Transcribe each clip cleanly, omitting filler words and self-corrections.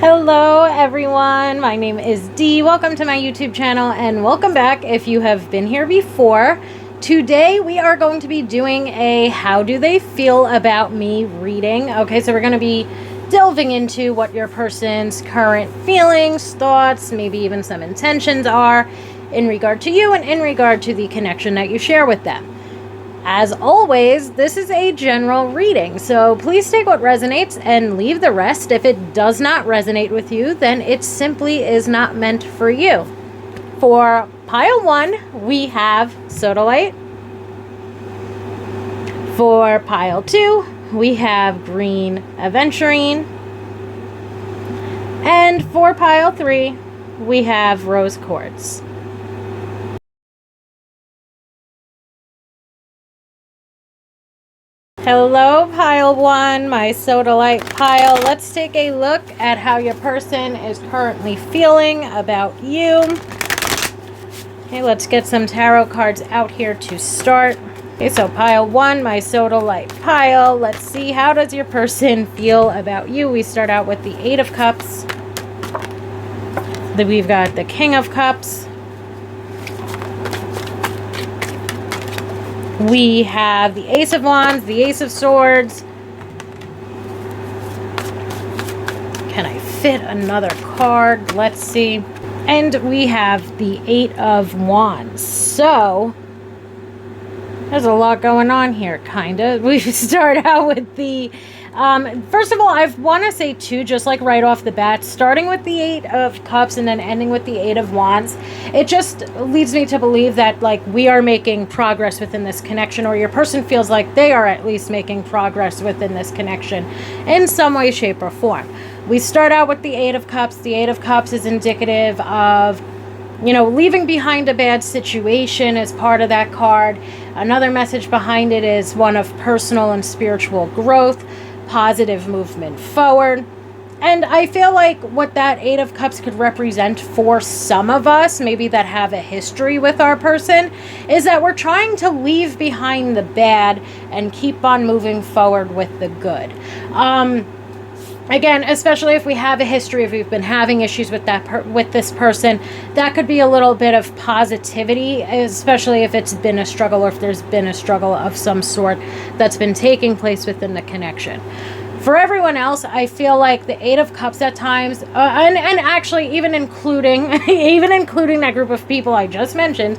Hello everyone, my name is Dee. Welcome to my YouTube channel and welcome back if you have been here before. Today we are going to be doing a how do they feel about me reading. Okay, so we're going to be delving into what your person's current feelings, thoughts, maybe even some intentions are in regard to you and in regard to the connection that you share with them. As always, this is a general reading, so please take what resonates and leave the rest. If it does not resonate with you, then it simply is not meant for you. For pile 1, we have sodalite. For pile 2, we have green aventurine. And for pile 3, we have rose quartz. Hello, pile 1, my sodalite pile. Let's take a look at how your person is currently feeling about you. Okay, let's get some tarot cards out here to start. Okay, so pile 1, my sodalite pile. Let's see, how does your person feel about you? We start out with the 8 of Cups. Then we've got the King of Cups. We have the Ace of Wands, the Ace of Swords. Can I fit another card? Let's see. And we have the 8 of Wands. So, there's a lot going on here, kind of. We start out with the... first of all, I want to say, too, just like right off the bat, starting with the 8 of Cups and then ending with the 8 of Wands, it just leads me to believe that, like, we are making progress within this connection, or your person feels like they are at least making progress within this connection in some way, shape, or form. We start out with the 8 of Cups. The 8 of Cups is indicative of, you know, leaving behind a bad situation as part of that card. Another message behind it is one of personal and spiritual growth, positive movement forward. And I feel like what that 8 of Cups could represent for some of us, maybe that have a history with our person, is that we're trying to leave behind the bad and keep on moving forward with the good. Again, especially if we have a history, if we've been having issues with with this person, that could be a little bit of positivity, especially if it's been a struggle or if there's been a struggle of some sort that's been taking place within the connection. For everyone else, I feel like the 8 of Cups at times, and actually even including that group of people I just mentioned,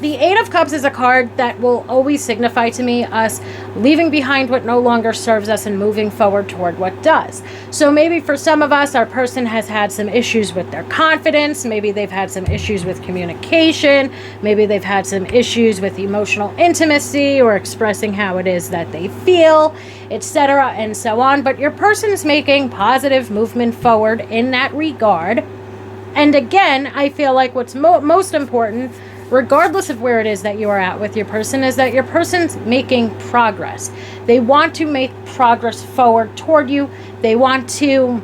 the 8 of Cups is a card that will always signify to me us leaving behind what no longer serves us and moving forward toward what does. So maybe for some of us, our person has had some issues with their confidence. Maybe they've had some issues with communication. Maybe they've had some issues with emotional intimacy or expressing how it is that they feel, etc., and so on. But your person's making positive movement forward in that regard. And again, I feel like what's most important, regardless of where it is that you are at with your person, is that your person's making progress. They want to make progress forward toward you. They want to,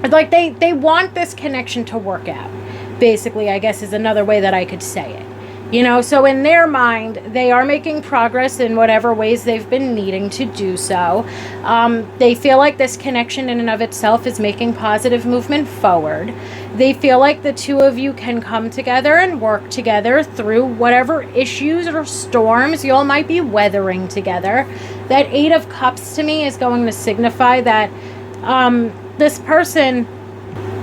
like, they want this connection to work out, basically, I guess is another way that I could say it. You know, so in their mind, they are making progress in whatever ways they've been needing to do so. They feel like this connection in and of itself is making positive movement forward. They feel like the two of you can come together and work together through whatever issues or storms you all might be weathering together. That 8 of Cups to me is going to signify that this person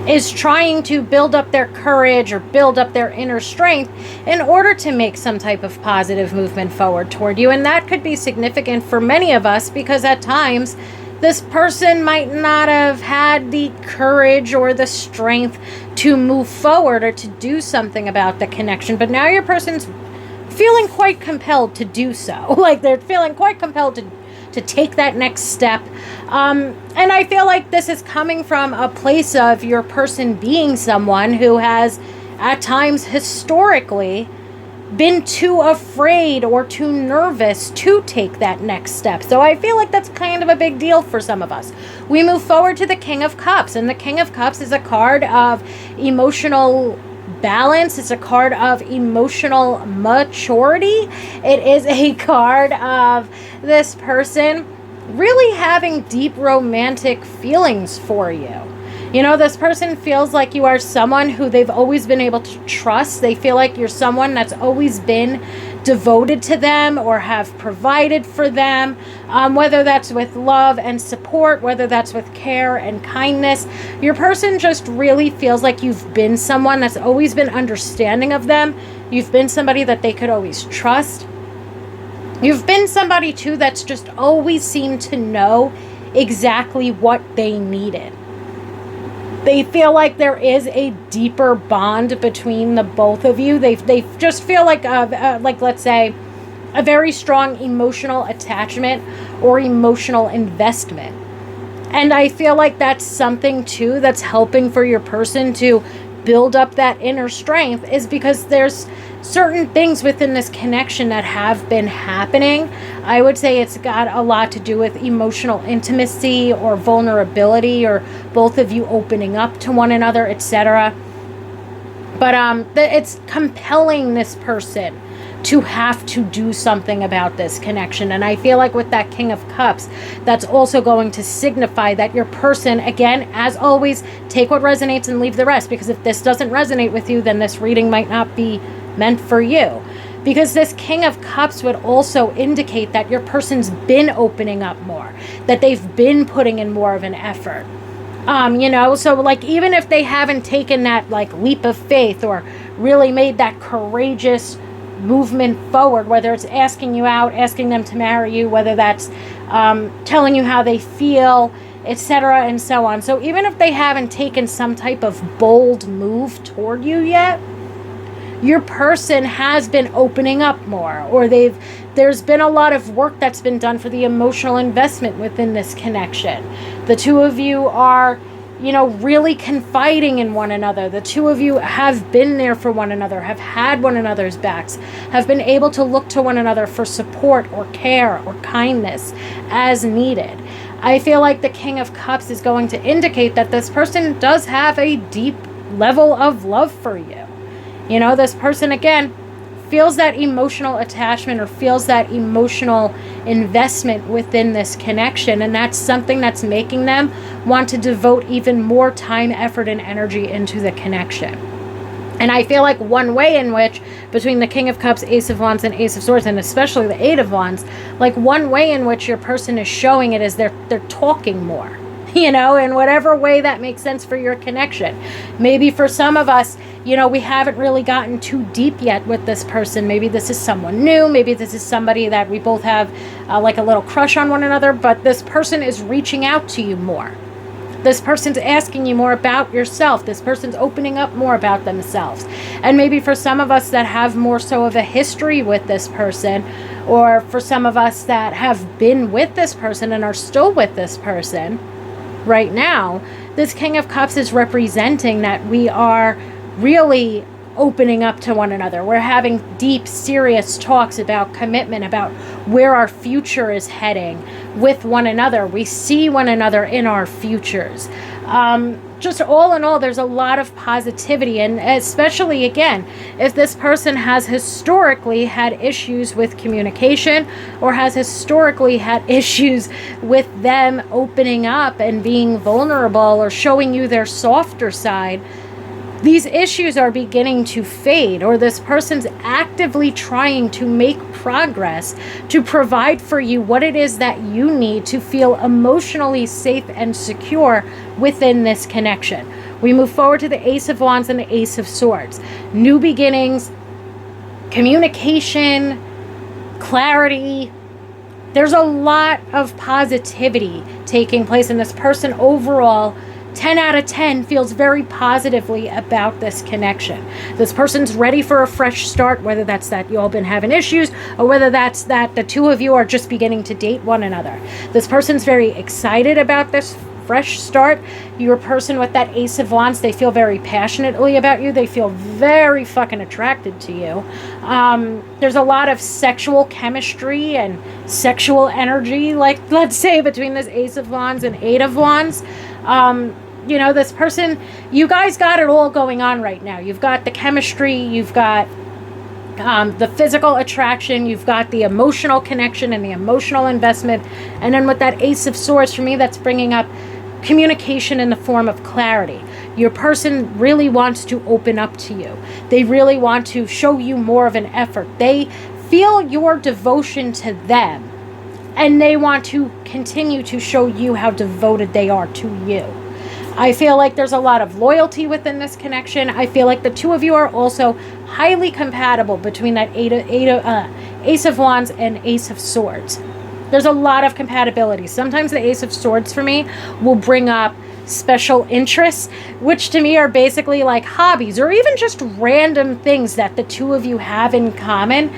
is trying to build up their courage or build up their inner strength in order to make some type of positive movement forward toward you. And that could be significant for many of us because at times this person might not have had the courage or the strength to move forward or to do something about the connection. But now your person's feeling quite compelled to do so. Like they're feeling quite compelled to take that next step. And I feel like this is coming from a place of your person being someone who has at times historically been too afraid or too nervous to take that next step. So I feel like that's kind of a big deal for some of us. We move forward to the King of Cups, and the King of Cups is a card of emotional balance. It's a card of emotional maturity. It is a card of this person really having deep romantic feelings for you. You know, this person feels like you are someone who they've always been able to trust. They feel like you're someone that's always been devoted to them or have provided for them, whether that's with love and support, whether that's with care and kindness. Your person just really feels like you've been someone that's always been understanding of them. You've been somebody that they could always trust. You've been somebody, too, that's just always seemed to know exactly what they needed. They feel like there is a deeper bond between the both of you. They just feel like let's say, a very strong emotional attachment or emotional investment. And I feel like that's something, too, that's helping for your person to build up that inner strength, is because there's certain things within this connection that have been happening. I would say it's got a lot to do with emotional intimacy or vulnerability, or both of you opening up to one another, etc. But it's compelling this person to have to do something about this connection. And I feel like with that King of Cups, that's also going to signify that your person, again, as always, take what resonates and leave the rest. Because if this doesn't resonate with you, then this reading might not be meant for you. Because this King of Cups would also indicate that your person's been opening up more, that they've been putting in more of an effort. So like, even if they haven't taken that like leap of faith or really made that courageous movement forward, whether it's asking you out, asking them to marry you, whether that's telling you how they feel, etc., and so on. So even if they haven't taken some type of bold move toward you yet, your person has been opening up more, or there's been a lot of work that's been done for the emotional investment within this connection. The two of you are, really confiding in one another. The two of you have been there for one another, have had one another's backs, have been able to look to one another for support or care or kindness as needed. I feel like the King of Cups is going to indicate that this person does have a deep level of love for you. This person, again, feels that emotional attachment or feels that emotional investment within this connection. And that's something that's making them want to devote even more time, effort, and energy into the connection. And I feel like one way in which, between the King of Cups, Ace of Wands, and Ace of Swords, and especially the Eight of Wands, like one way in which your person is showing it is they're talking more. In whatever way that makes sense for your connection. Maybe for some of us, we haven't really gotten too deep yet with this person. Maybe this is someone new. Maybe this is somebody that we both have like a little crush on one another, but this person is reaching out to you more. This person's asking you more about yourself. This person's opening up more about themselves. And maybe for some of us that have more so of a history with this person, or for some of us that have been with this person and are still with this person right now, this King of Cups is representing that we are really opening up to one another. We're having deep, serious talks about commitment, about where our future is heading with one another. We see one another in our futures. Just all in all, there's a lot of positivity. And especially, again, if this person has historically had issues with communication, or has historically had issues with them opening up and being vulnerable or showing you their softer side, these issues are beginning to fade, or this person's actively trying to make progress to provide for you what it is that you need to feel emotionally safe and secure within this connection. We move forward to the Ace of Wands and the Ace of Swords. New beginnings, communication, clarity. There's a lot of positivity taking place in this person overall. 10 out of 10 feels very positively about this connection. This person's ready for a fresh start, whether that's that you all been having issues, or whether that's that the two of you are just beginning to date one another. This person's very excited about this fresh start. Your person with that Ace of Wands, they feel very passionately about you. They feel very fucking attracted to you. There's a lot of sexual chemistry and sexual energy, like, let's say, between this Ace of Wands and Eight of Wands. This person, you guys got it all going on right now. You've got the chemistry, you've got the physical attraction, you've got the emotional connection and the emotional investment. And then with that Ace of Swords, for me, that's bringing up communication in the form of clarity. Your person really wants to open up to you. They really want to show you more of an effort. They feel your devotion to them, and they want to continue to show you how devoted they are to you. I feel like there's a lot of loyalty within this connection. I feel like the two of you are also highly compatible between that Ace of Wands and Ace of Swords. There's a lot of compatibility. Sometimes the Ace of Swords for me will bring up special interests, which to me are basically like hobbies or even just random things that the two of you have in common,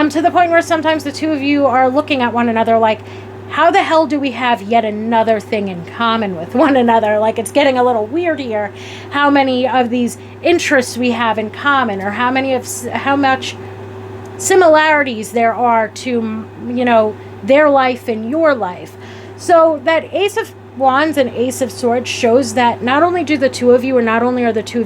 to the point where sometimes the two of you are looking at one another like, how the hell do we have yet another thing in common with one another? Like, it's getting a little weird here, how many of these interests we have in common, or how much similarities there are to, their life and your life. So that Ace of Wands and Ace of Swords shows that not only are the two of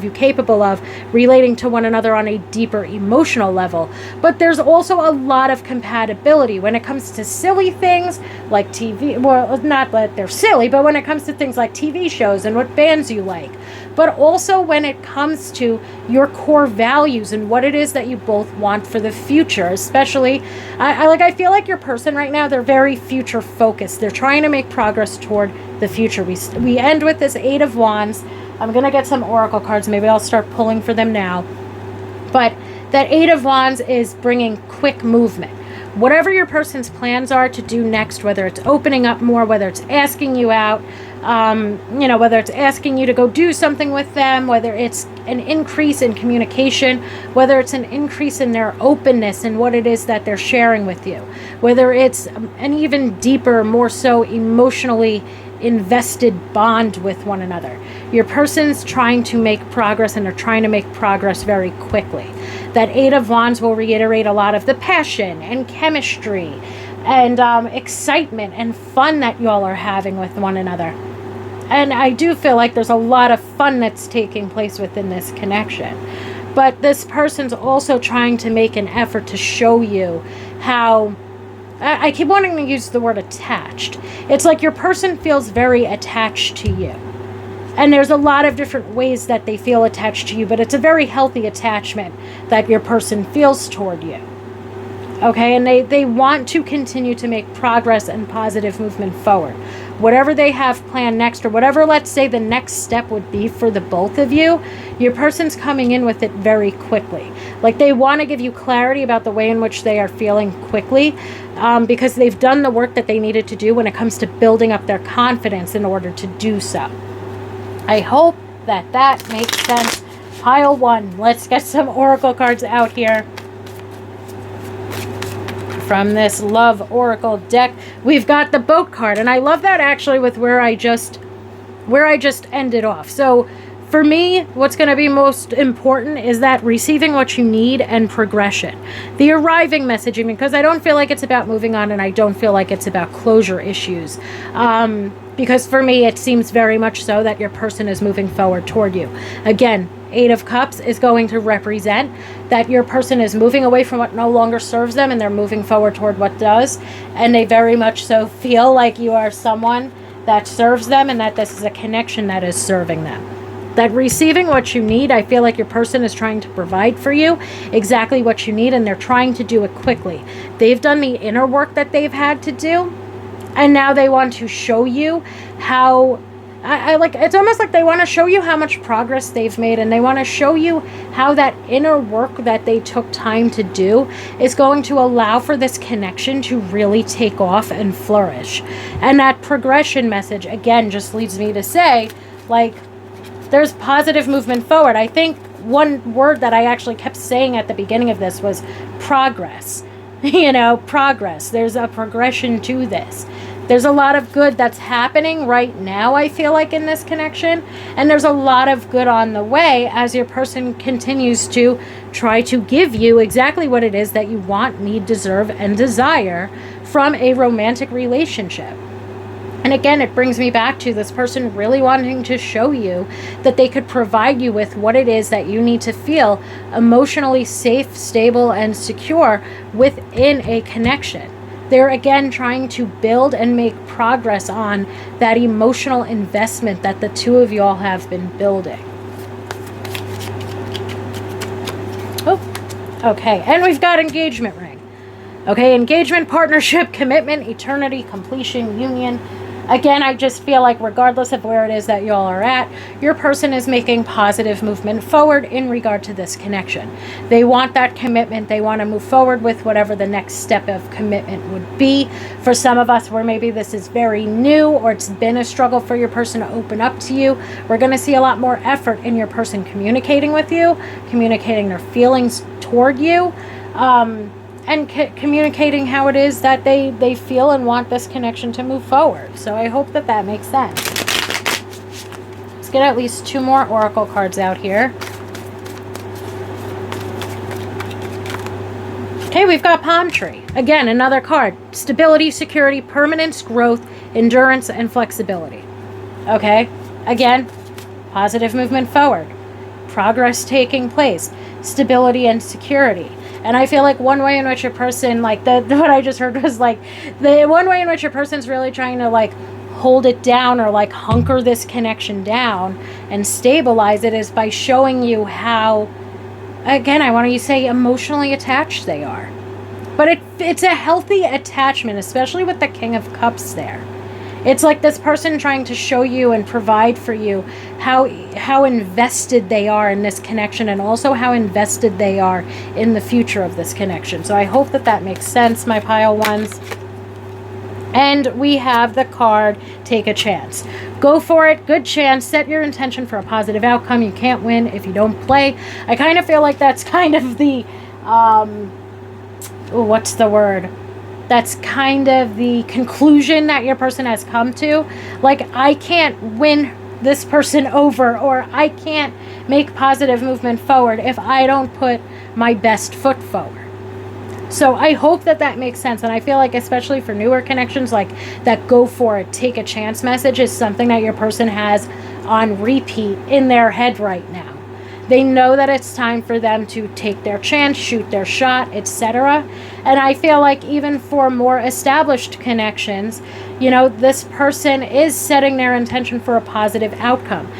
you capable of relating to one another on a deeper emotional level, but there's also a lot of compatibility when it comes to silly things like TV. Well, not that they're silly, but when it comes to things like TV shows and what bands you like, but also when it comes to your core values and what it is that you both want for the future. Especially, I feel like your person right now, they're very future focused. They're trying to make progress toward the future. We end with this Eight of Wands. I'm going to get some oracle cards. Maybe I'll start pulling for them now. But that Eight of Wands is bringing quick movement. Whatever your person's plans are to do next, whether it's opening up more, whether it's asking you out, whether it's asking you to go do something with them, whether it's an increase in communication, whether it's an increase in their openness and what it is that they're sharing with you, whether it's an even deeper, more so emotionally invested bond with one another. Your person's trying to make progress, and they're trying to make progress very quickly. That Eight of Wands will reiterate a lot of the passion and chemistry and excitement and fun that y'all are having with one another. And I do feel like there's a lot of fun that's taking place within this connection. But this person's also trying to make an effort to show you how, I keep wanting to use the word attached. It's like your person feels very attached to you. And there's a lot of different ways that they feel attached to you, but it's a very healthy attachment that your person feels toward you. Okay, and they want to continue to make progress and positive movement forward. Whatever they have planned next, or whatever, let's say, the next step would be for the both of you, your person's coming in with it very quickly. Like, they want to give you clarity about the way in which they are feeling quickly, because they've done the work that they needed to do when it comes to building up their confidence in order to do so. I hope that makes sense. Pile one. Let's get some oracle cards out here. From this Love Oracle deck, we've got the Boat card, and I love that actually with where I just ended off. So for me, what's going to be most important is that receiving what you need and progression. The arriving messaging, because I don't feel like it's about moving on, and I don't feel like it's about closure issues. Because for me, it seems very much so that your person is moving forward toward you. Again, Eight of Cups is going to represent that your person is moving away from what no longer serves them, and they're moving forward toward what does. And they very much so feel like you are someone that serves them, and that this is a connection that is serving them. That receiving what you need, I feel like your person is trying to provide for you exactly what you need, and they're trying to do it quickly. They've done the inner work that they've had to do, and now they want to show you how, it's almost like they want to show you how much progress they've made, and they want to show you how that inner work that they took time to do is going to allow for this connection to really take off and flourish. And that progression message, again, just leads me to say, like, there's positive movement forward. I think one word that I actually kept saying at the beginning of this was progress. Progress. There's a progression to this. There's a lot of good that's happening right now, I feel like, in this connection. And there's a lot of good on the way as your person continues to try to give you exactly what it is that you want, need, deserve, and desire from a romantic relationship. And again, it brings me back to this person really wanting to show you that they could provide you with what it is that you need to feel emotionally safe, stable, and secure within a connection. They're again trying to build and make progress on that emotional investment that the two of y'all have been building. Oh, okay. And we've got engagement ring. Okay, engagement, partnership, commitment, eternity, completion, union. Again, I just feel like regardless of where it is that y'all are at, your person is making positive movement forward in regard to this connection. They want that commitment. They want to move forward with whatever the next step of commitment would be. For some of us where maybe this is very new or it's been a struggle for your person to open up to you, we're going to see a lot more effort in your person communicating with you, communicating their feelings toward you, and communicating how it is that they feel and want this connection to move forward. So I hope that that makes sense. Let's get at least 2 more oracle cards out here. Okay, we've got palm tree. Again, another card. Stability, security, permanence, growth, endurance, and flexibility. Okay, again, positive movement forward. Progress taking place. Stability and security. And I feel like one way in which a person, like what I just heard was like, the one way in which a person's really trying to like hold it down or like hunker this connection down and stabilize it is by showing you how, again, I want to say emotionally attached they are. But it's a healthy attachment, especially with the King of Cups there. It's like this person trying to show you and provide for you how invested they are in this connection and also how invested they are in the future of this connection. So I hope that that makes sense, my pile ones. And we have the card, take a chance. Go for it, good chance, set your intention for a positive outcome. You can't win if you don't play. I kind of feel like that's kind of the, what's the word? That's kind of the conclusion that your person has come to. Like, I can't win this person over, or I can't make positive movement forward if I don't put my best foot forward. So I hope that that makes sense. And I feel like especially for newer connections, like that go for it, take a chance message is something that your person has on repeat in their head right now. They know that it's time for them to take their chance, shoot their shot, etc. And I feel like even for more established connections, you know, this person is setting their intention for a positive outcome.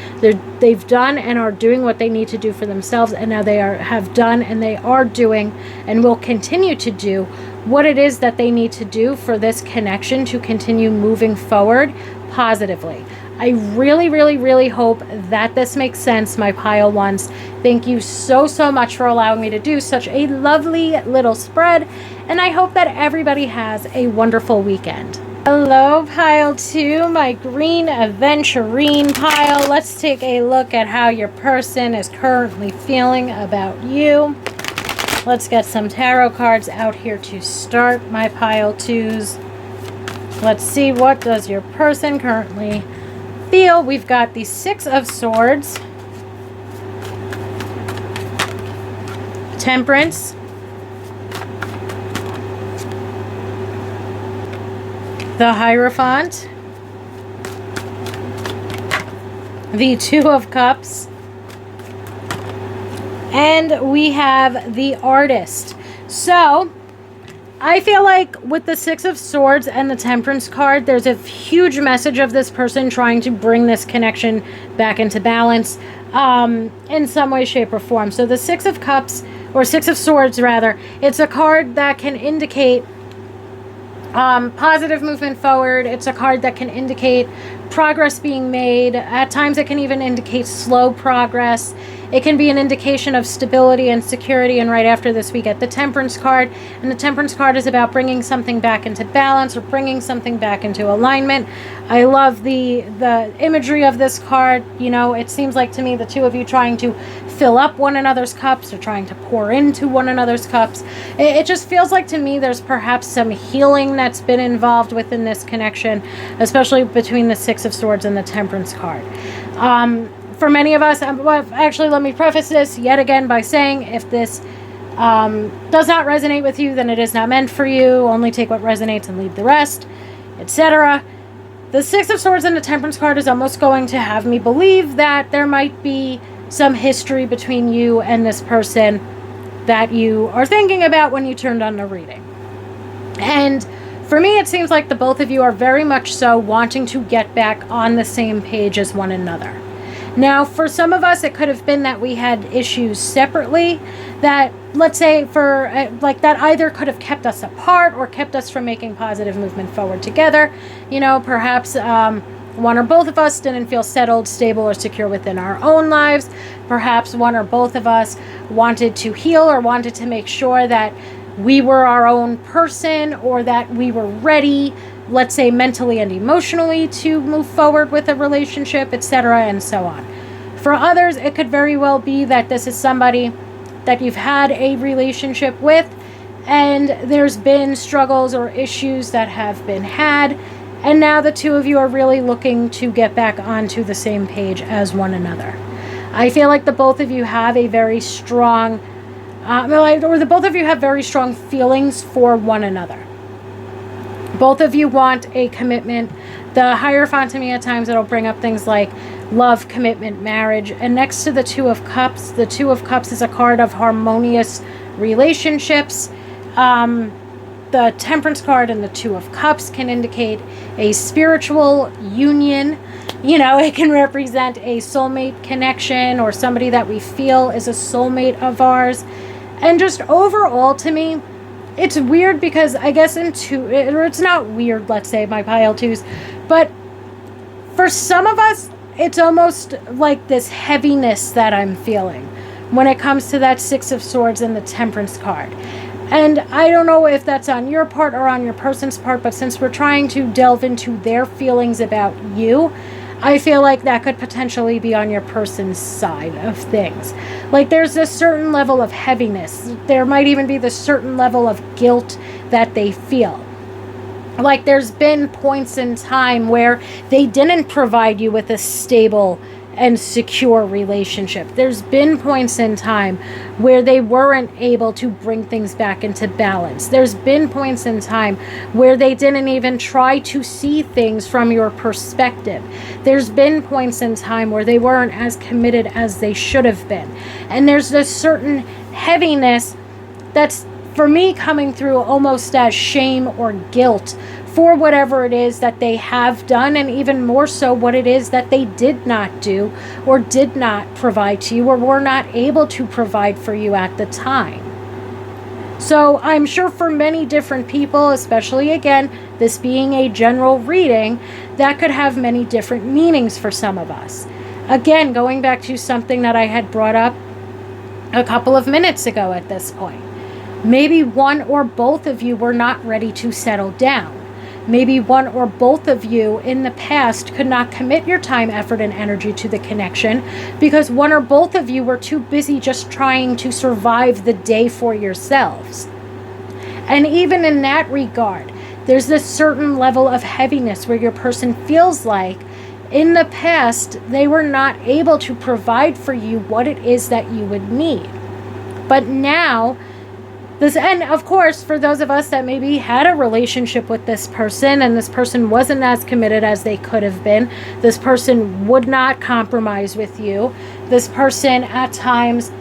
They've done and are doing what they need to do for themselves, and now they have done and they are doing and will continue to do what it is that they need to do for this connection to continue moving forward positively. I really, really, really hope that this makes sense, my pile ones. Thank you so, so much for allowing me to do such a lovely little spread, and I hope that everybody has a wonderful weekend. Hello, pile 2, my green aventurine pile. Let's take a look at how your person is currently feeling about you. Let's get some tarot cards out here to start, my pile 2s. Let's see, what does your person currently feel? We've got the 6 of Swords, Temperance, the Hierophant, the 2 of Cups, and we have the Artist. So I feel like with the 6 of Swords and the Temperance card, there's a huge message of this person trying to bring this connection back into balance in some way, shape, or form. So the 6 of Cups, or 6 of Swords rather, it's a card that can indicate positive movement forward. It's a card that can indicate progress being made. At times it can even indicate slow progress. It can be an indication of stability and security. And right after this we get the Temperance card, and the Temperance card is about bringing something back into balance or bringing something back into alignment. I love the imagery of this card. You know, it seems like to me the two of you trying to fill up one another's cups or trying to pour into one another's cups. It just feels like to me there's perhaps some healing that's been involved within this connection, especially between the 6 of Swords and the Temperance card. For many of us, actually let me preface this yet again by saying if this does not resonate with you, then it is not meant for you. Only take what resonates and leave the rest, etc. The 6 of Swords and the Temperance card is almost going to have me believe that there might be some history between you and this person that you are thinking about when you turned on the reading. And For me, it seems like the both of you are very much so wanting to get back on the same page as one another. Now, for some of us, it could have been that we had issues separately that, let's say, for like that either could have kept us apart or kept us from making positive movement forward together. You know, perhaps one or both of us didn't feel settled, stable, or secure within our own lives. Perhaps one or both of us wanted to heal or wanted to make sure that we were our own person, or that we were ready, let's say mentally and emotionally, to move forward with a relationship, etc., and so on. For others, it could very well be that this is somebody that you've had a relationship with, and there's been struggles or issues that have been had, and now the two of you are really looking to get back onto the same page as one another. I feel like the both of you have a very strong or the both of you have very strong feelings for one another. Both of you want a commitment. The Hierophant to me at times, it'll bring up things like love, commitment, marriage. And next to the Two of Cups, the Two of Cups is a card of harmonious relationships. The Temperance card and the Two of Cups can indicate a spiritual union. You know, it can represent a soulmate connection or somebody that we feel is a soulmate of ours. And just overall, to me, it's weird because I guess or it's not weird, let's say, my pile twos, but for some of us, it's almost like this heaviness that I'm feeling when it comes to that Six of Swords and the Temperance card. And I don't know if that's on your part or on your person's part, but since we're trying to delve into their feelings about you, I feel like that could potentially be on your person's side of things. Like there's a certain level of heaviness. There might even be this certain level of guilt that they feel. Like there's been points in time where they didn't provide you with a stable and secure relationship. There's been points in time where they weren't able to bring things back into balance. There's been points in time where they didn't even try to see things from your perspective. There's been points in time where they weren't as committed as they should have been. And there's this certain heaviness that's, for me, coming through almost as shame or guilt for whatever it is that they have done, and even more so what it is that they did not do or did not provide to you or were not able to provide for you at the time. So I'm sure for many different people, especially again, this being a general reading, that could have many different meanings for some of us. Again, going back to something that I had brought up a couple of minutes ago at this point. Maybe one or both of you were not ready to settle down. Maybe one or both of you in the past could not commit your time, effort, and energy to the connection because one or both of you were too busy just trying to survive the day for yourselves. And even in that regard, there's this certain level of heaviness where your person feels like in the past they were not able to provide for you what it is that you would need. But now, and of course, for those of us that maybe had a relationship with this person and this person wasn't as committed as they could have been, this person would not compromise with you, this person at times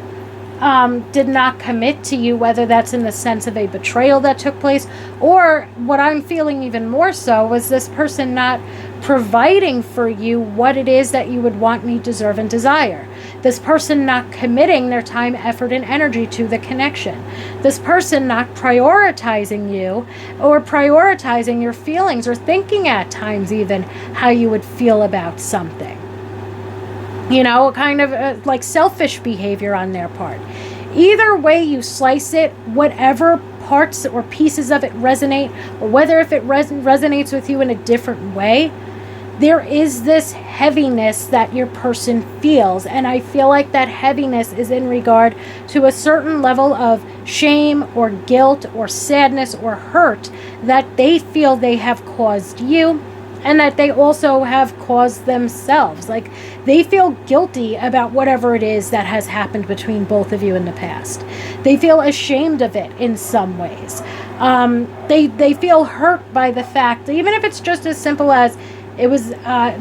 did not commit to you, whether that's in the sense of a betrayal that took place, or what I'm feeling even more so was this person not providing for you what it is that you would want, need, deserve, and desire. This person not committing their time, effort, and energy to the connection. This person not prioritizing you or prioritizing your feelings or thinking at times even how you would feel about something. You know, kind of like selfish behavior on their part. Either way you slice it, whatever parts or pieces of it resonate, or whether if it resonates with you in a different way, there is this heaviness that your person feels. And I feel like that heaviness is in regard to a certain level of shame or guilt or sadness or hurt that they feel they have caused you, and that they also have caused themselves. Like they feel guilty about whatever it is that has happened between both of you in the past. They feel ashamed of it in some ways. They feel hurt by the fact, even if it's just as simple as it was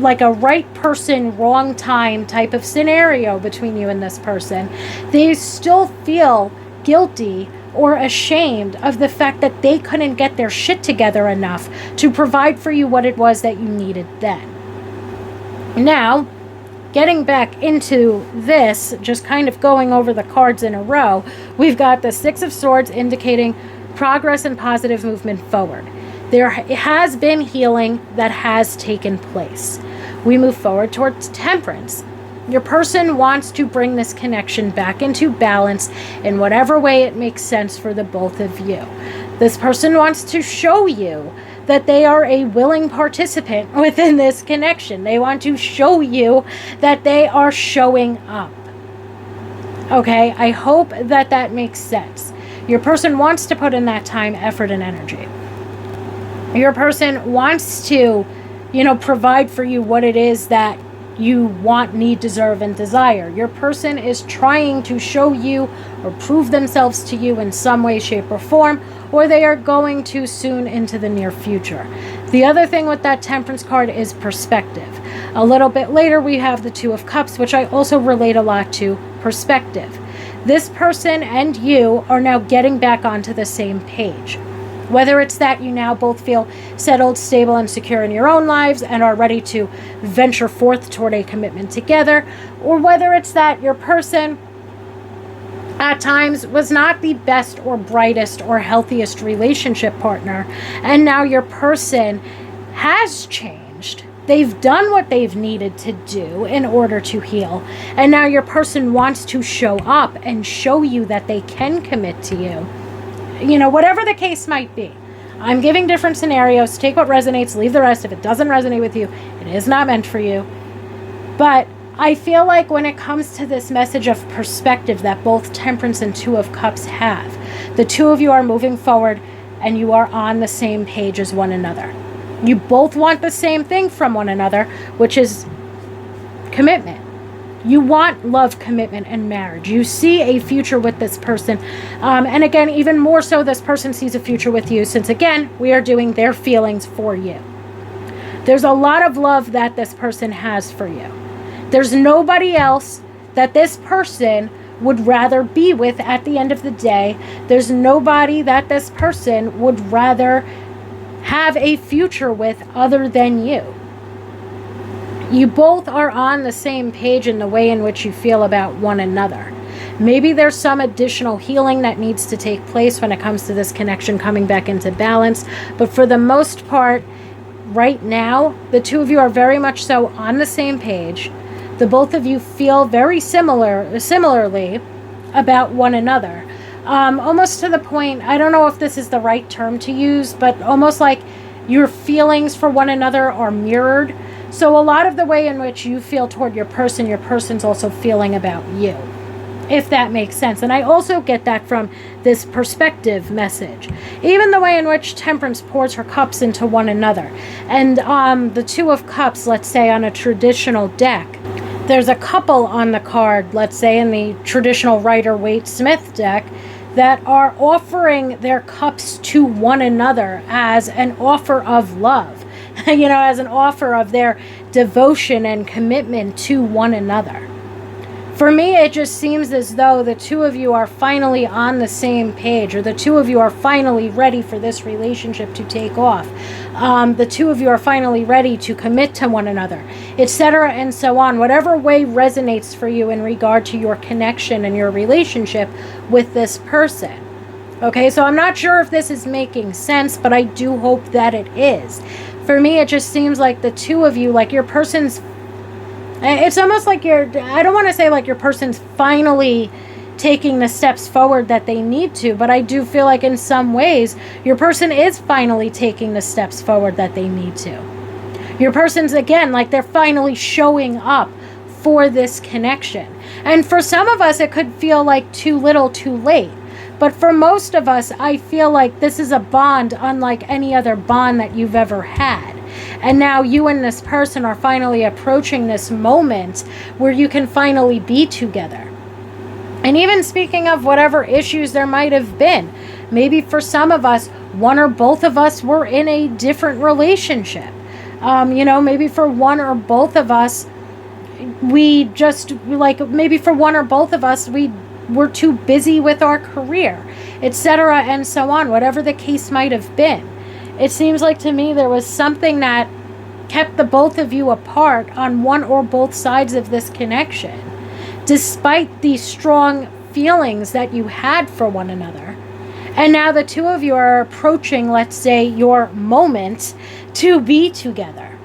like a right person, wrong time type of scenario between you and this person, they still feel guilty or ashamed of the fact that they couldn't get their shit together enough to provide for you what it was that you needed then. Now, getting back into this, just kind of going over the cards in a row, we've got the Six of Swords indicating progress and positive movement forward. There has been healing that has taken place. We move forward towards Temperance. Your person wants to bring this connection back into balance in whatever way it makes sense for the both of you. This person wants to show you that they are a willing participant within this connection. They want to show you that they are showing up. Okay, I hope that that makes sense. Your person wants to put in that time, effort, and energy. Your person wants to, provide for you what it is that you want, need, deserve, and desire. Your person is trying to show you or prove themselves to you in some way, shape, or form, or they are going to soon into the near future. The other thing with that Temperance card is perspective. A little bit later, we have the Two of Cups, which I also relate a lot to perspective. This person and you are now getting back onto the same page. Whether it's that you now both feel settled, stable, and secure in your own lives and are ready to venture forth toward a commitment together, or whether it's that your person at times was not the best or brightest or healthiest relationship partner, and now your person has changed. They've done what they've needed to do in order to heal, and now your person wants to show up and show you that they can commit to you. Whatever the case might be. I'm giving different scenarios. Take what resonates, leave the rest. If it doesn't resonate with you, it is not meant for you. But I feel like when it comes to this message of perspective that both Temperance and Two of Cups have, the two of you are moving forward and you are on the same page as one another. You both want the same thing from one another, which is commitment. You want love, commitment, and marriage. You see a future with this person. And again, even more so, this person sees a future with you, since again, we are doing their feelings for you. There's a lot of love that this person has for you. There's nobody else that this person would rather be with at the end of the day. There's nobody that this person would rather have a future with other than you. You both are on the same page in the way in which you feel about one another. Maybe there's some additional healing that needs to take place when it comes to this connection coming back into balance. But for the most part, right now, the two of you are very much so on the same page. The both of you feel very similarly about one another. Almost to the point, I don't know if this is the right term to use, but almost like your feelings for one another are mirrored. So a lot of the way in which you feel toward your person's also feeling about you, if that makes sense. And I also get that from this perspective message. Even the way in which Temperance pours her cups into one another. And the Two of Cups, let's say on a traditional deck, there's a couple on the card, let's say in the traditional Rider-Waite-Smith deck, that are offering their cups to one another as an offer of love. As an offer of their devotion and commitment to one another. For me, it just seems as though the two of you are finally on the same page, or the two of you are finally ready for this relationship to take off. The two of you are finally ready to commit to one another, etc. and so on. Whatever way resonates for you in regard to your connection and your relationship with this person. Okay, so I'm not sure if this is making sense, but I do hope that it is. For me, it just seems like the two of you, like your person's, it's almost like I don't want to say like your person's finally taking the steps forward that they need to, but I do feel like in some ways, your person is finally taking the steps forward that they need to. Your person's, again, like they're finally showing up for this connection. And for some of us, it could feel like too little, too late. But for most of us, I feel like this is a bond unlike any other bond that you've ever had. And now you and this person are finally approaching this moment where you can finally be together. And even speaking of whatever issues there might have been, maybe for some of us, one or both of us were in a different relationship. Maybe for one or both of us, we we're too busy with our career, etc., and so on, whatever the case might have been. It seems like to me there was something that kept the both of you apart on one or both sides of this connection, despite the strong feelings that you had for one another. And now the two of you are approaching, let's say, your moment to be together.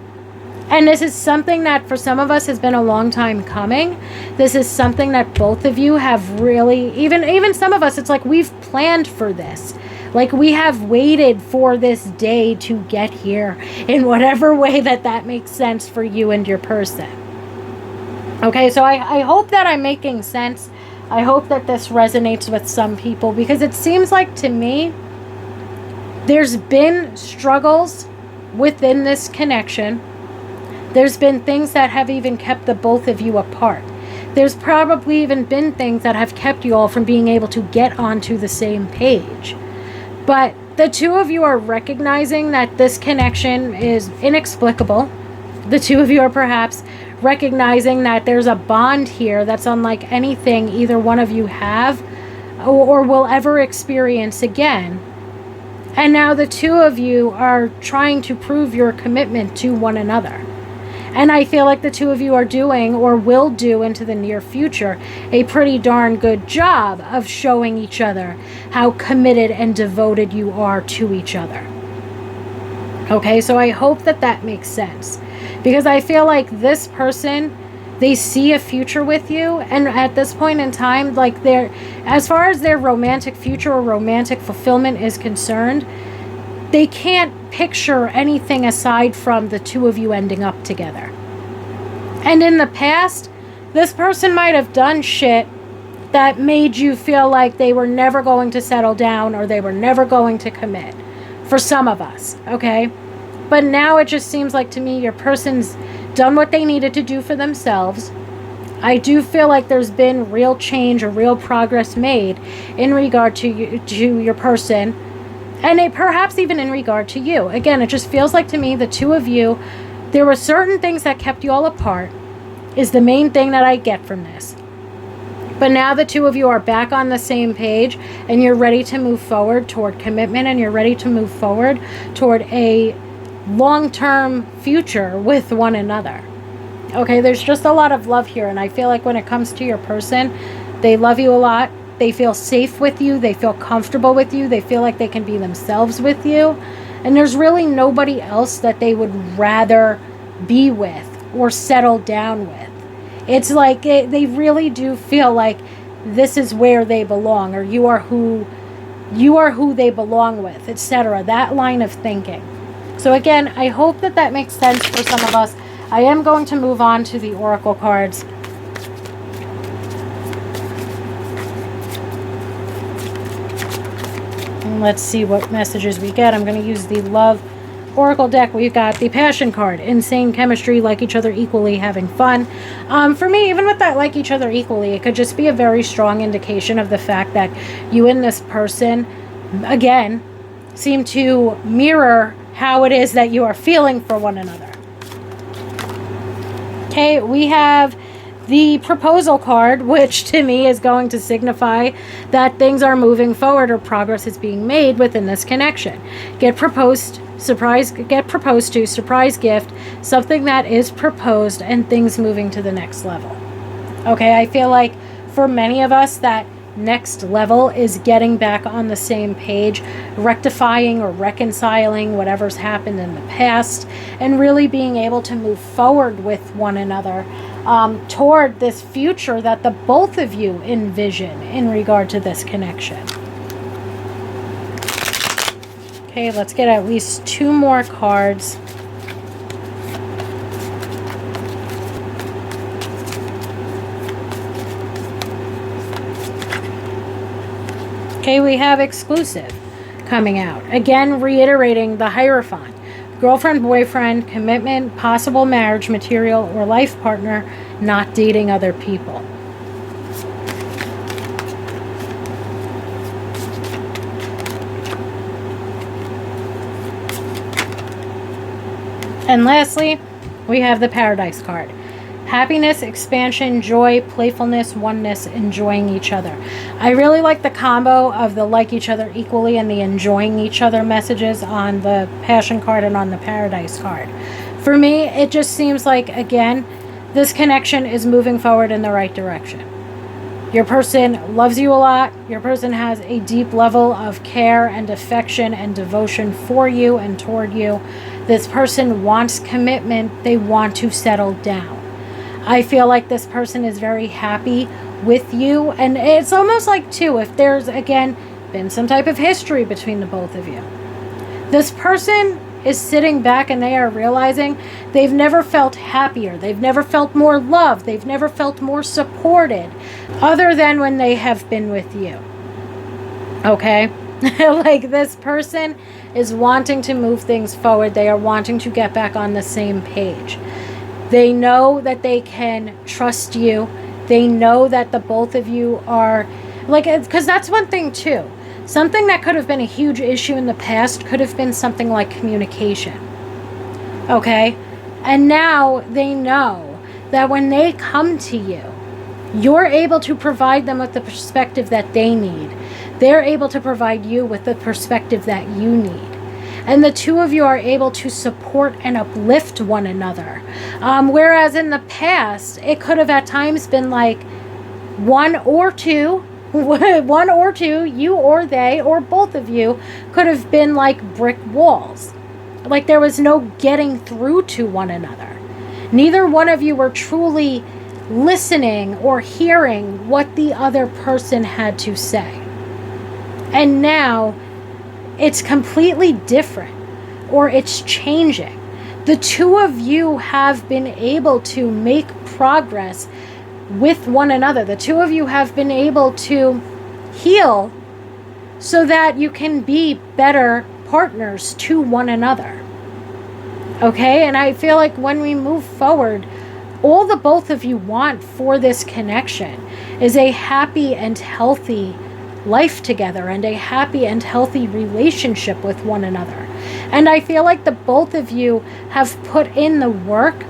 And this is something that for some of us has been a long time coming. This is something that both of you have really, even some of us, it's like we've planned for this. Like we have waited for this day to get here in whatever way that makes sense for you and your person. Okay, so I hope that I'm making sense. I hope that this resonates with some people, because it seems like to me there's been struggles within this connection. There's been things that have even kept the both of you apart. There's probably even been things that have kept you all from being able to get onto the same page. But the two of you are recognizing that this connection is inexplicable. The two of you are perhaps recognizing that there's a bond here that's unlike anything either one of you have or will ever experience again. And now the two of you are trying to prove your commitment to one another. And I feel like the two of you are doing, or will do into the near future, a pretty darn good job of showing each other how committed and devoted you are to each other. Okay, so I hope that makes sense. Because I feel like this person, they see a future with you, and at this point in time, like they're, as far as their romantic future or romantic fulfillment is concerned, they can't picture anything aside from the two of you ending up together. And in the past, this person might have done shit that made you feel like they were never going to settle down or they were never going to commit. For some of us, okay? But now it just seems like to me your person's done what they needed to do for themselves. I do feel like there's been real change or real progress made in regard to your person. And it perhaps even in regard to you. Again, it just feels like to me the two of you, there were certain things that kept you all apart, is the main thing that I get from this. But now the two of you are back on the same page, and you're ready to move forward toward commitment, and you're ready to move forward toward a long-term future with one another. Okay, there's just a lot of love here, and I feel like when it comes to your person, they love you a lot. They feel safe with you. They feel comfortable with you. They feel like they can be themselves with you. And there's really nobody else that they would rather be with or settle down with. It's like they really do feel like this is where they belong, or you are who they belong with, etc. That line of thinking. So again, I hope that makes sense for some of us. I am going to move on to the oracle cards. Let's see what messages we get. I'm going to use the Love Oracle deck. We've got the Passion card. Insane chemistry, like each other equally, having fun. For me, even with that like each other equally, it could just be a very strong indication of the fact that you and this person, again, seem to mirror how it is that you are feeling for one another. Okay, we have the proposal card, which to me is going to signify that things are moving forward or progress is being made within this connection. Get proposed to, surprise gift, something that is proposed, and things moving to the next level. Okay, I feel like for many of us that next level is getting back on the same page, rectifying or reconciling whatever's happened in the past, and really being able to move forward with one another toward this future that the both of you envision in regard to this connection. Okay, let's get at least two more cards. Okay, we have exclusive coming out. Again, reiterating the Hierophant. Girlfriend, boyfriend, commitment, possible marriage material, or life partner, not dating other people. And lastly, we have the Paradise card. Happiness, expansion, joy, playfulness, oneness, enjoying each other. I really like the combo of the like each other equally and the enjoying each other messages on the Passion card and on the Paradise card. For me, it just seems like, again, this connection is moving forward in the right direction. Your person loves you a lot. Your person has a deep level of care and affection and devotion for you and toward you. This person wants commitment. They want to settle down. I feel like this person is very happy with you. And it's almost like, too, if there's, again, been some type of history between the both of you, this person is sitting back and they are realizing they've never felt happier. They've never felt more loved. They've never felt more supported other than when they have been with you. Okay? Like, this person is wanting to move things forward. They are wanting to get back on the same page. They know that they can trust you. They know that the both of you are, like, because that's one thing too. Something that could have been a huge issue in the past could have been something like communication. Okay? And now they know that when they come to you, you're able to provide them with the perspective that they need. They're able to provide you with the perspective that you need. And the two of you are able to support and uplift one another. Whereas in the past, it could have at times been like one or two, you or they, or both of you, could have been like brick walls. Like there was no getting through to one another. Neither one of you were truly listening or hearing what the other person had to say. And now it's completely different, or it's changing. The two of you have been able to make progress with one another. The two of you have been able to heal so that you can be better partners to one another. Okay? And I feel like when we move forward, all the both of you want for this connection is a happy and healthy life together and a happy and healthy relationship with one another. And I feel like the both of you have put in the work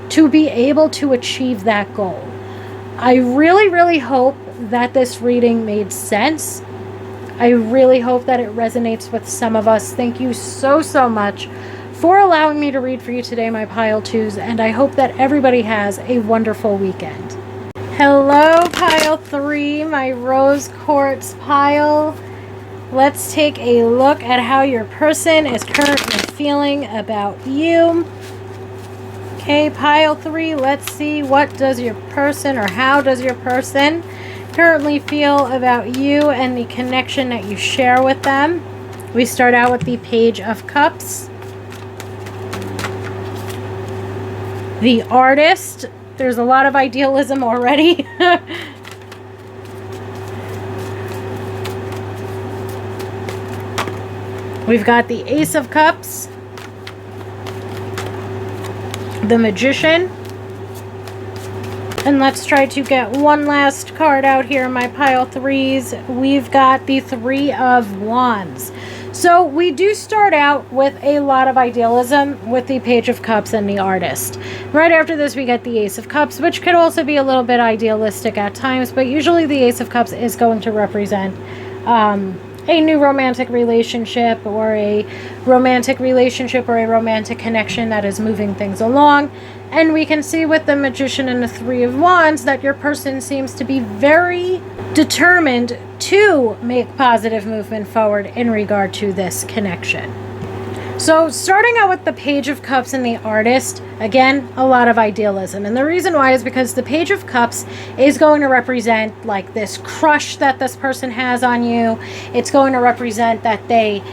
to be able to achieve that goal. I really, really hope that this reading made sense. I really hope that it resonates with some of us. Thank you so, so much for allowing me to read for you today, my Pile 2s, and I hope that everybody has a wonderful weekend. Hello, Pile 3, my rose quartz pile. Let's take a look at how your person is currently feeling about you. Okay, Pile 3, let's see, what does your person, or how does your person currently feel about you and the connection that you share with them? We start out with the Page of Cups. The Artist. There's a lot of idealism already. We've got the Ace of Cups, the Magician, and let's try to get one last card out here in my Pile 3s. We've got the Three of Wands. So we do start out with a lot of idealism with the Page of Cups and the Artist. Right after this, we get the Ace of Cups, which could also be a little bit idealistic at times, but usually the Ace of Cups is going to represent a new romantic relationship, or a romantic connection that is moving things along. And we can see with the Magician and the Three of Wands that your person seems to be very determined to make positive movement forward in regard to this connection. So starting out with the Page of Cups and the Artist, again, a lot of idealism. And the reason why is because the Page of Cups is going to represent like this crush that this person has on you. It's going to represent that they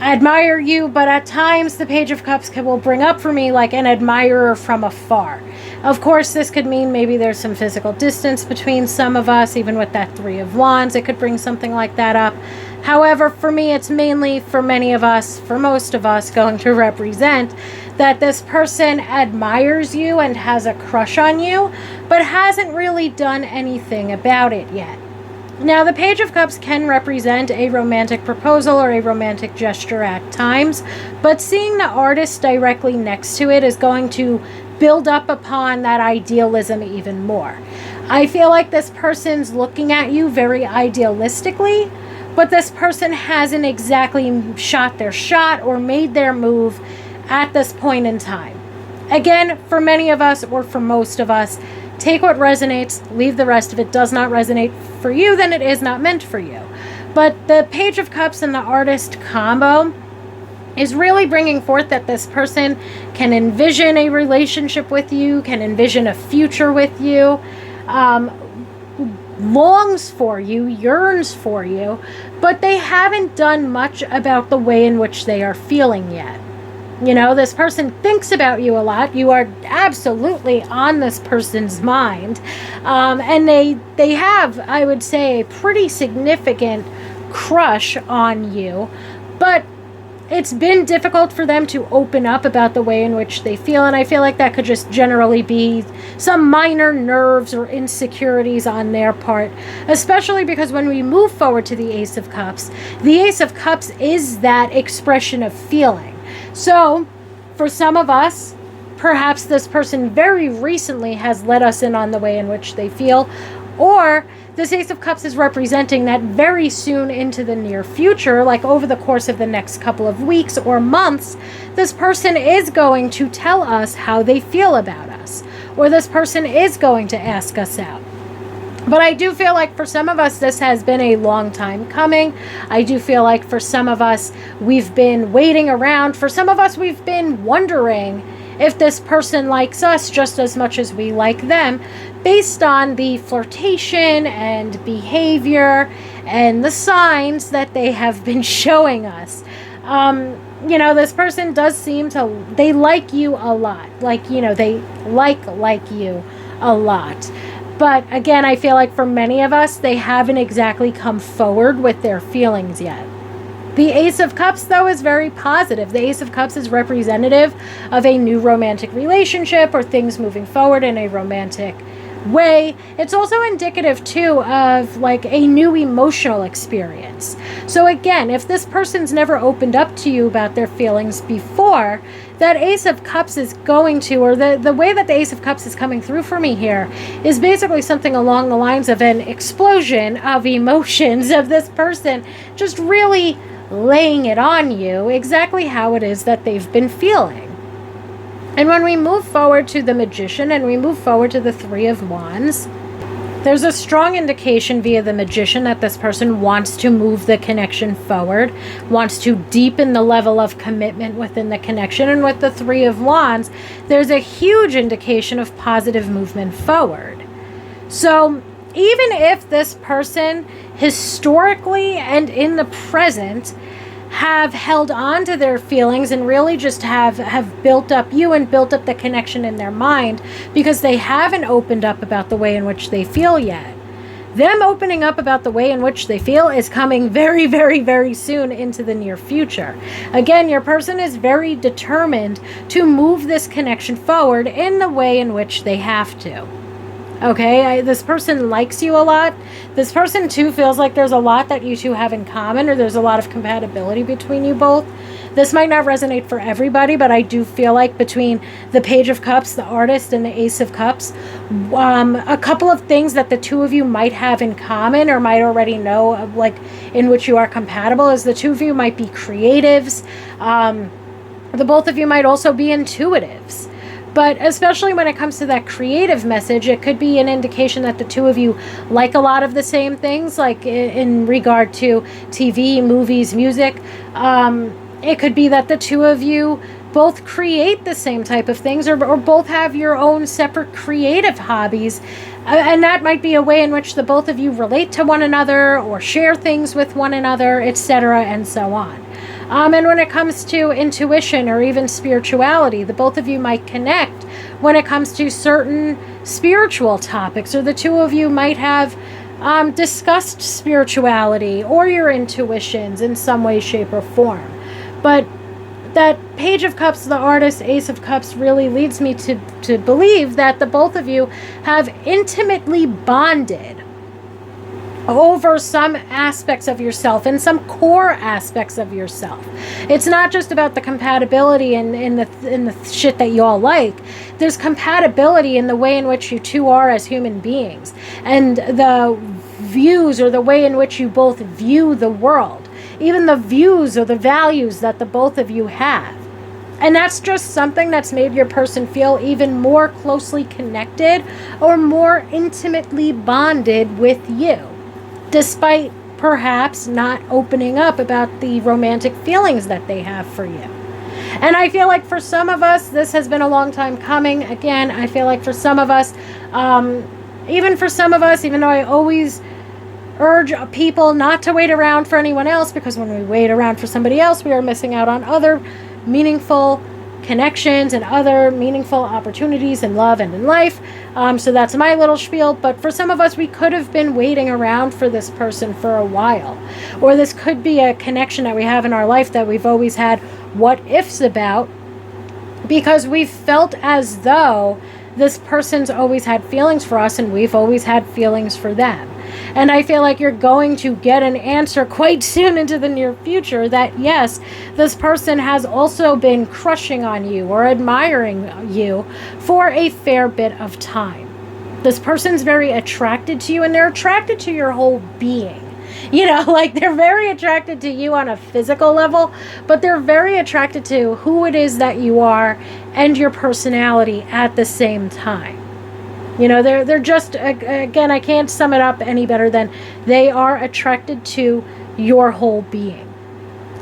admire you, but at times the Page of Cups will bring up for me like an admirer from afar. Of course, this could mean maybe there's some physical distance between some of us, even with that Three of Wands, it could bring something like that up. However, for me, it's mainly, for many of us, for most of us, going to represent that this person admires you and has a crush on you, but hasn't really done anything about it yet. Now, the Page of Cups can represent a romantic proposal or a romantic gesture at times, but seeing the Artist directly next to it is going to build up upon that idealism even more. I feel like this person's looking at you very idealistically, but this person hasn't exactly shot their shot or made their move at this point in time. Again, for many of us, or for most of us, take what resonates, leave the rest. If it does not resonate for you, then it is not meant for you. But the Page of Cups and the Artist combo is really bringing forth that this person can envision a relationship with you, can envision a future with you, longs for you, yearns for you, but they haven't done much about the way in which they are feeling yet. You know, this person thinks about you a lot. You are absolutely on this person's mind. And they have, I would say, a pretty significant crush on you. But it's been difficult for them to open up about the way in which they feel. And I feel like that could just generally be some minor nerves or insecurities on their part. Especially because when we move forward to the Ace of Cups is that expression of feeling. So, for some of us, perhaps this person very recently has let us in on the way in which they feel, or this Ace of Cups is representing that very soon into the near future, like over the course of the next couple of weeks or months, this person is going to tell us how they feel about us, or this person is going to ask us out. But I do feel like for some of us, this has been a long time coming. I do feel like for some of us, we've been waiting around. For some of us, we've been wondering if this person likes us just as much as we like them, based on the flirtation and behavior and the signs that they have been showing us. You know, this person does seem to, they like you a lot. Like, you know, they like you a lot. But again, I feel like for many of us, they haven't exactly come forward with their feelings yet. The Ace of Cups, though, is very positive. The Ace of Cups is representative of a new romantic relationship or things moving forward in a romantic way. It's also indicative, too, of like a new emotional experience. So again, if this person's never opened up to you about their feelings before, that Ace of Cups is going to, or the way that the Ace of Cups is coming through for me here is basically something along the lines of an explosion of emotions of this person just really laying it on you exactly how it is that they've been feeling. And when we move forward to the Magician and we move forward to the Three of Wands, there's a strong indication via the Magician that this person wants to move the connection forward, wants to deepen the level of commitment within the connection. And with the Three of Wands, there's a huge indication of positive movement forward. So even if this person historically and in the present have held on to their feelings and really just have built up you and built up the connection in their mind because they haven't opened up about the way in which they feel yet. Them opening up about the way in which they feel is coming very, very, very soon into the near future. Again, your person is very determined to move this connection forward in the way in which they have to. Okay, this person likes you a lot. This person too feels like there's a lot that you two have in common, or there's a lot of compatibility between you both. This might not resonate for everybody, but I do feel like between the Page of Cups, the Artist, and the Ace of Cups, a couple of things that the two of you might have in common or might already know, like in which you are compatible, is the two of you might be creatives. The both of you might also be intuitives. But especially when it comes to that creative message, it could be an indication that the two of you like a lot of the same things, like in regard to TV, movies, music. It could be that the two of you both create the same type of things, or both have your own separate creative hobbies. And that might be a way in which the both of you relate to one another or share things with one another, etc., and so on. And when it comes to intuition or even spirituality, the both of you might connect when it comes to certain spiritual topics, or the two of you might have discussed spirituality or your intuitions in some way, shape, or form. But that Page of Cups, the Artist, Ace of Cups really leads me to believe that the both of you have intimately bonded over some aspects of yourself and some core aspects of yourself. It's not just about the compatibility in the shit that you all like. There's compatibility in the way in which you two are as human beings, and the views or the way in which you both view the world, even the views or the values that the both of you have. And that's just something that's made your person feel even more closely connected or more intimately bonded with you, despite perhaps not opening up about the romantic feelings that they have for you. And I feel like for some of us, this has been a long time coming. Again, I feel like for some of us, even though I always urge people not to wait around for anyone else, because when we wait around for somebody else, we are missing out on other meaningful connections and other meaningful opportunities in love and in life. So that's my little spiel. But for some of us, we could have been waiting around for this person for a while. Or this could be a connection that we have in our life that we've always had what ifs about, because we've felt as though this person's always had feelings for us and we've always had feelings for them. And I feel like you're going to get an answer quite soon into the near future that yes, this person has also been crushing on you or admiring you for a fair bit of time. This person's very attracted to you, and they're attracted to your whole being. You know, like they're very attracted to you on a physical level, but they're very attracted to who it is that you are and your personality at the same time. You know, they're just, again, I can't sum it up any better than they are attracted to your whole being.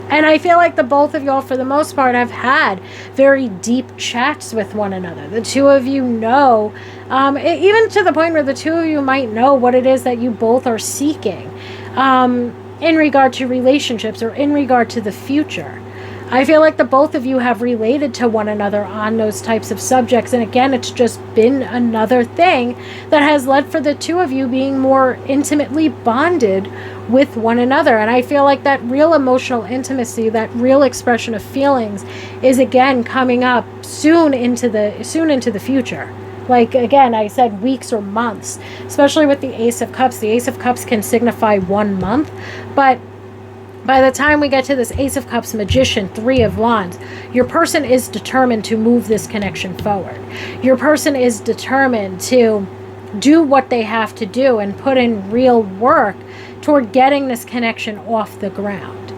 And I feel like the both of y'all, for the most part, have had very deep chats with one another. The two of you know, even to the point where the two of you might know what it is that you both are seeking in regard to relationships or in regard to the future. I feel like the both of you have related to one another on those types of subjects. And again, it's just been another thing that has led for the two of you being more intimately bonded with one another. And I feel like that real emotional intimacy, that real expression of feelings is again coming up soon into the future. Like, again, I said weeks or months, especially with the Ace of Cups. The Ace of Cups can signify 1 month, but by the time we get to this Ace of Cups, Magician, Three of Wands, your person is determined to move this connection forward. Your person is determined to do what they have to do and put in real work toward getting this connection off the ground.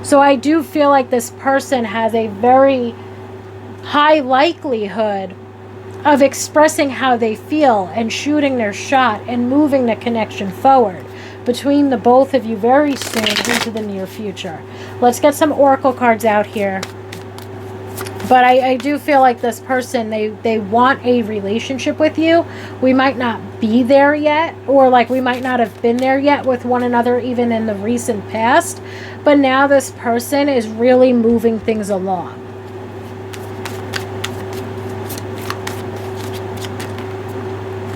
So I do feel like this person has a very high likelihood of expressing how they feel and shooting their shot and moving the connection forward between the both of you very soon into the near future. Let's get some oracle cards out here. But I do feel like this person, they want a relationship with you. We might not be there yet, or like we might not have been there yet with one another even in the recent past. But now this person is really moving things along.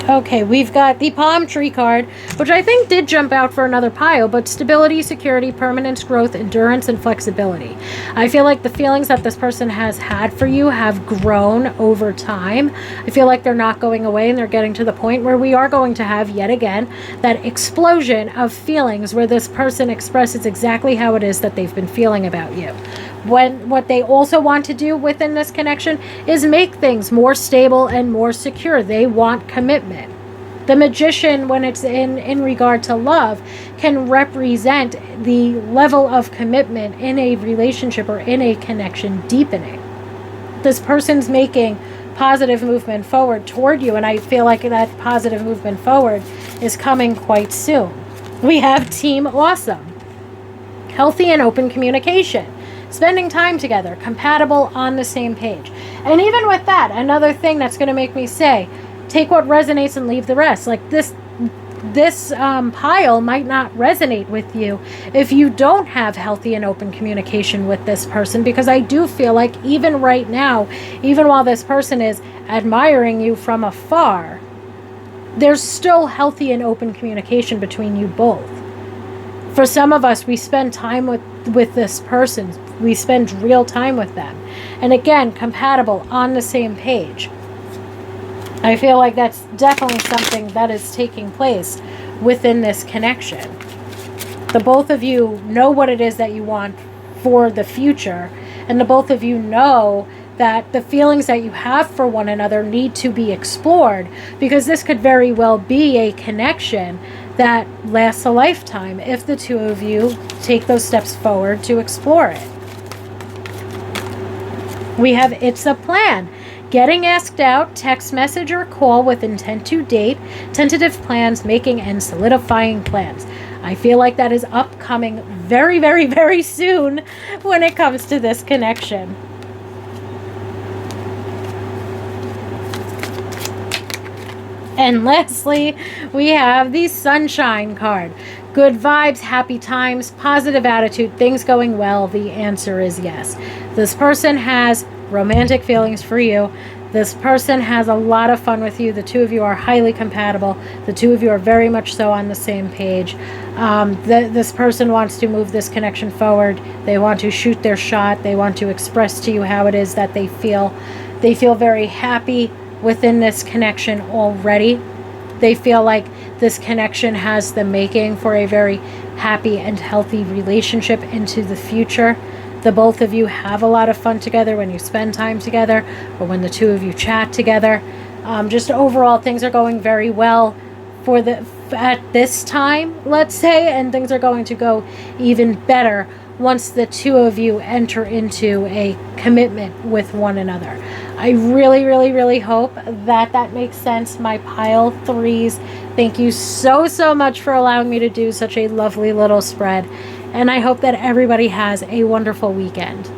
Okay, we've got the palm tree card, which I think did jump out for another pile, but stability, security, permanence, growth, endurance, and flexibility. I feel like the feelings that this person has had for you have grown over time. I feel like they're not going away, and they're getting to the point where we are going to have, yet again, that explosion of feelings where this person expresses exactly how it is that they've been feeling about you. What they also want to do within this connection is make things more stable and more secure. They want commitment. The Magician, when it's in regard to love, can represent the level of commitment in a relationship or in a connection deepening. This person's making positive movement forward toward you, and I feel like that positive movement forward is coming quite soon. We have Team Awesome. Healthy and open communication. Spending time together, compatible, on the same page. And even with that, another thing that's going to make me say, take what resonates and leave the rest. Like this pile might not resonate with you if you don't have healthy and open communication with this person, because I do feel like even right now, even while this person is admiring you from afar, there's still healthy and open communication between you both. For some of us, we spend time with this person. We spend real time with them. And again, compatible, on the same page. I feel like that's definitely something that is taking place within this connection. The both of you know what it is that you want for the future, and the both of you know that the feelings that you have for one another need to be explored, because this could very well be a connection that lasts a lifetime if the two of you take those steps forward to explore it. We have it's a plan. Getting asked out, text message or call with intent to date, tentative plans, making and solidifying plans. I feel like that is upcoming very, very, very soon when it comes to this connection. And lastly, we have the Sunshine card. Good vibes, happy times, positive attitude, things going well. The answer is yes. This person has romantic feelings for you. This person has a lot of fun with you. The two of you are highly compatible. The two of you are very much so on the same page. This person wants to move this connection forward. They want to shoot their shot. They want to express to you how it is that they feel. They feel very happy within this connection already. They feel like this connection has the making for a very happy and healthy relationship into the future. The both of you have a lot of fun together when you spend time together, or when the two of you chat together. Just overall, things are going very well at this time, let's say, and things are going to go even better once the two of you enter into a commitment with one another. I really, really, really hope that that makes sense, my pile threes. Thank you so, so much for allowing me to do such a lovely little spread. And I hope that everybody has a wonderful weekend.